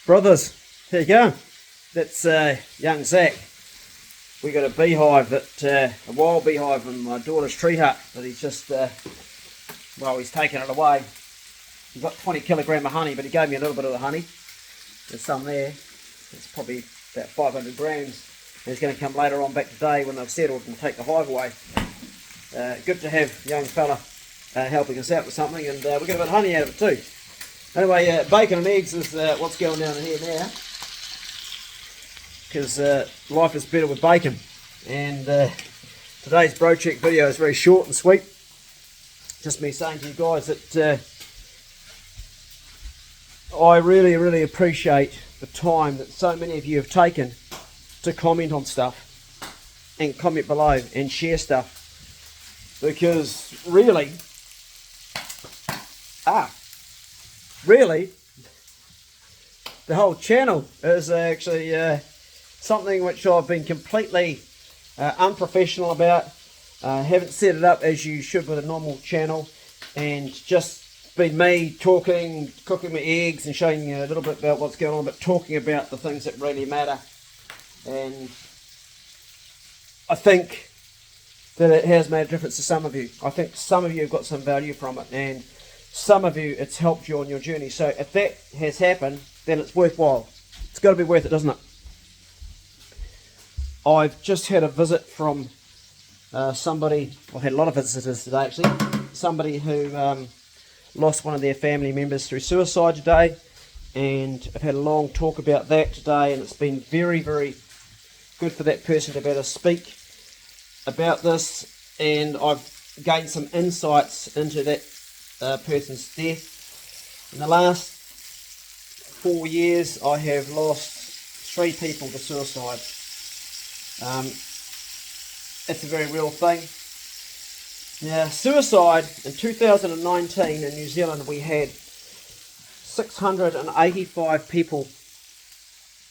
Brothers, here you go. That's young Zach. We got a beehive that a wild beehive in my daughter's tree hut that he's just he's taken it away. He's got 20 kilogram of honey, but he gave me a little bit of the honey. There's some there. It's probably about 500 grams. And he's going to come later on back today when they've settled and take the hive away. Good to have a young fella helping us out with something, and we got a bit of honey out of it too. Anyway, bacon and eggs is what's going down in here now, because life is better with bacon. And today's Bro Check video is very short and sweet. Just me saying to you guys that I really appreciate the time that so many of you have taken to comment on stuff and comment below and share stuff, because really, the whole channel is actually something which I've been completely unprofessional about. Haven't set it up as you should with a normal channel, and just been me talking, cooking my eggs and showing you a little bit about what's going on, but talking about the things that really matter. And I think that it has made a difference to some of you. I think some of you have got some value from it, and some of you it's helped you on your journey. So if that has happened, then it's worthwhile. It's got to be worth it, doesn't it? I've just had a visit from somebody. I've had a lot of visitors today actually. Somebody who lost one of their family members through suicide today, and I've had a long talk about that today, and it's been very good for that person to be able to speak about this, and I've gained some insights into that person's death. In the last 4 years I have lost 3 people to suicide. It's a very real thing. Now, suicide in 2019 in New Zealand, we had 685 people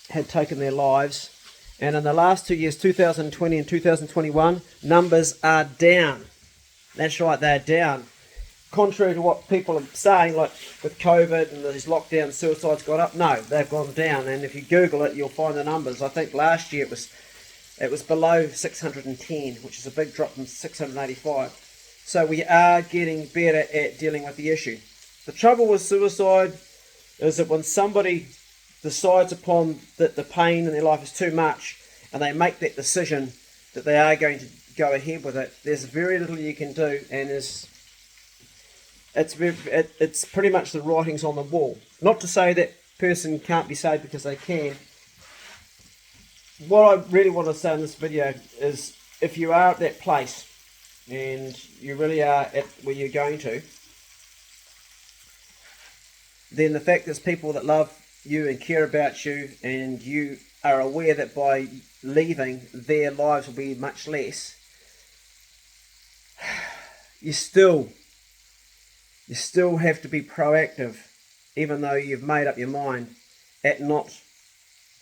had taken their lives, and in the last 2 years, 2020 and 2021, numbers are down. That's right, they're down. Contrary to what people are saying, like with COVID and these lockdowns, suicide's gone up. No, they've gone down, and if you Google it, you'll find the numbers. I think last year it was below 610, which is a big drop from 685. So we are getting better at dealing with the issue. The trouble with suicide is that when somebody decides upon that the pain in their life is too much, and they make that decision that they are going to go ahead with it, there's very little you can do, and it's pretty much the writings on the wall. Not to say that person can't be saved, because they can. What I really want to say in this video is, if you are at that place and you really are at where you're going to, then the fact there's people that love you and care about you, and you are aware that by leaving their lives will be much less, you still have to be proactive, even though you've made up your mind at not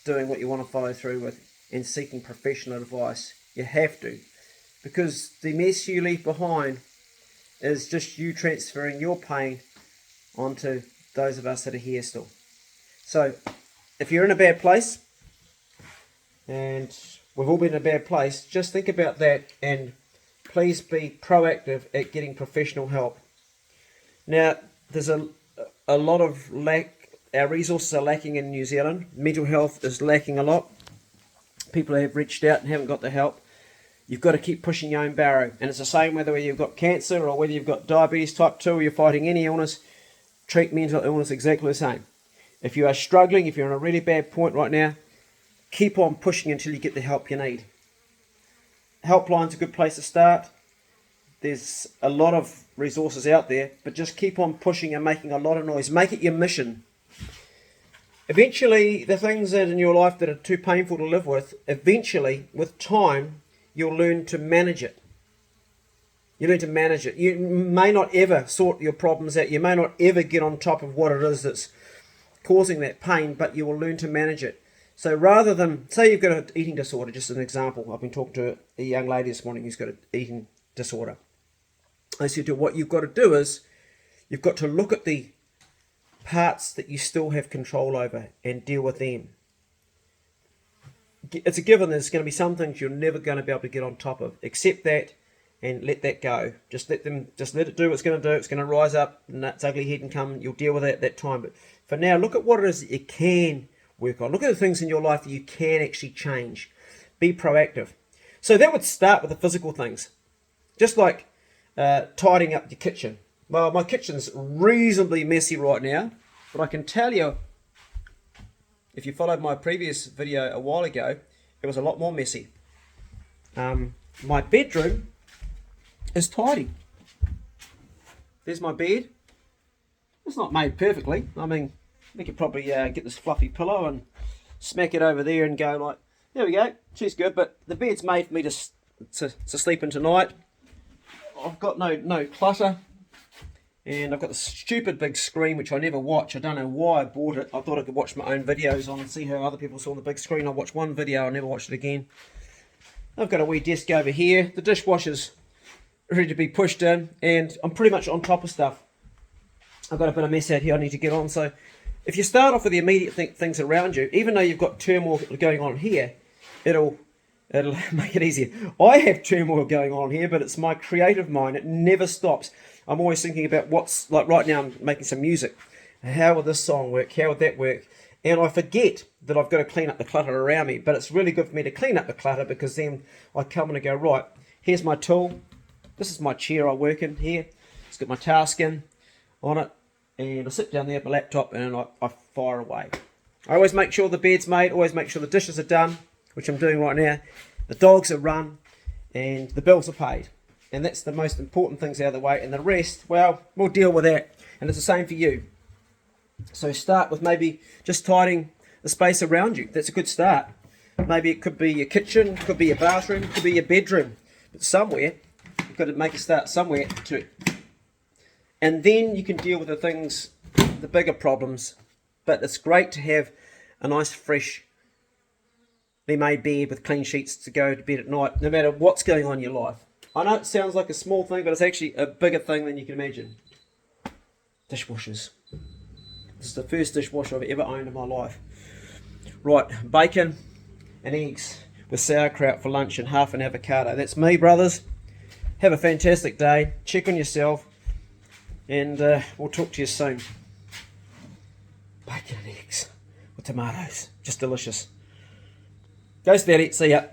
doing what you want to follow through with and seeking professional advice. You have to, because the mess you leave behind is just you transferring your pain onto those of us that are here still. So if you're in a bad place, and we've all been in a bad place, just think about that, and please be proactive at getting professional help. Now, there's a lot of lack. Our resources are lacking in New Zealand. Mental health is lacking a lot. People have reached out and haven't got the help. You've got to keep pushing your own barrow. And it's the same whether you've got cancer or whether you've got diabetes type 2 or you're fighting any illness. Treat mental illness exactly the same. If you are struggling, if you're in a really bad point right now, keep on pushing until you get the help you need. Helpline's a good place to start. There's a lot of resources out there, but just keep on pushing and making a lot of noise. Make it your mission. Eventually, the things that in your life that are too painful to live with, eventually, with time, you'll learn to manage it. You learn to manage it. You may not ever sort your problems out. You may not ever get on top of what it is that's causing that pain, but you will learn to manage it. So rather than, say you've got an eating disorder, just an example. I've been talking to a young lady this morning who's got an eating disorder. I said to her, what you've got to do is, you've got to look at the parts that you still have control over and deal with them. It's a given there's going to be some things you're never going to be able to get on top of. Accept that and let that go. Just let it do what it's going to do. It's going to rise up and its ugly head and come. You'll deal with it at that time. But for now, look at what it is that you can work on. Look at the things in your life that you can actually change. Be proactive. So that would start with the physical things. Just like tidying up your kitchen. Well, my kitchen's reasonably messy right now, but I can tell you, if you followed my previous video a while ago, it was a lot more messy. My bedroom is tidy. There's my bed. It's not made perfectly. I mean, we could probably get this fluffy pillow and smack it over there and go like, there we go, she's good, but the bed's made for me to sleep in tonight. I've got no clutter. And I've got this stupid big screen which I never watch. I don't know why I bought it. I thought I could watch my own videos on and see how other people saw the big screen. I watched one video, I never watched it again. I've got a wee desk over here. The dishwasher's ready to be pushed in, and I'm pretty much on top of stuff. I've got a bit of mess out here I need to get on. So if you start off with the immediate things around you, even though you've got turmoil going on here, it'll make it easier. I have turmoil going on here, but it's my creative mind. It never stops. I'm always thinking about what's, like right now I'm making some music. How will this song work? How would that work? And I forget that I've got to clean up the clutter around me. But it's really good for me to clean up the clutter, because then I come in and go, right, here's my tool. This is my chair I work in here. It's got my Taskin on it. And I sit down there with my laptop and I fire away. I always make sure the bed's made. Always make sure the dishes are done, which I'm doing right now. The dogs are run and the bills are paid. And that's the most important things out of the way. And the rest, well, we'll deal with that. And it's the same for you. So start with maybe just tidying the space around you. That's a good start. Maybe it could be your kitchen, it could be your bathroom, it could be your bedroom. But somewhere, you've got to make a start somewhere to. And then you can deal with the things, the bigger problems. But it's great to have a nice fresh made bed with clean sheets to go to bed at night, no matter what's going on in your life. I know it sounds like a small thing, but it's actually a bigger thing than you can imagine. Dishwashers. This is the first dishwasher I've ever owned in my life. Right, bacon and eggs with sauerkraut for lunch and half an avocado. That's me, brothers. Have a fantastic day. Check on yourself. And we'll talk to you soon. Bacon and eggs with tomatoes. Just delicious. Go steady. See ya.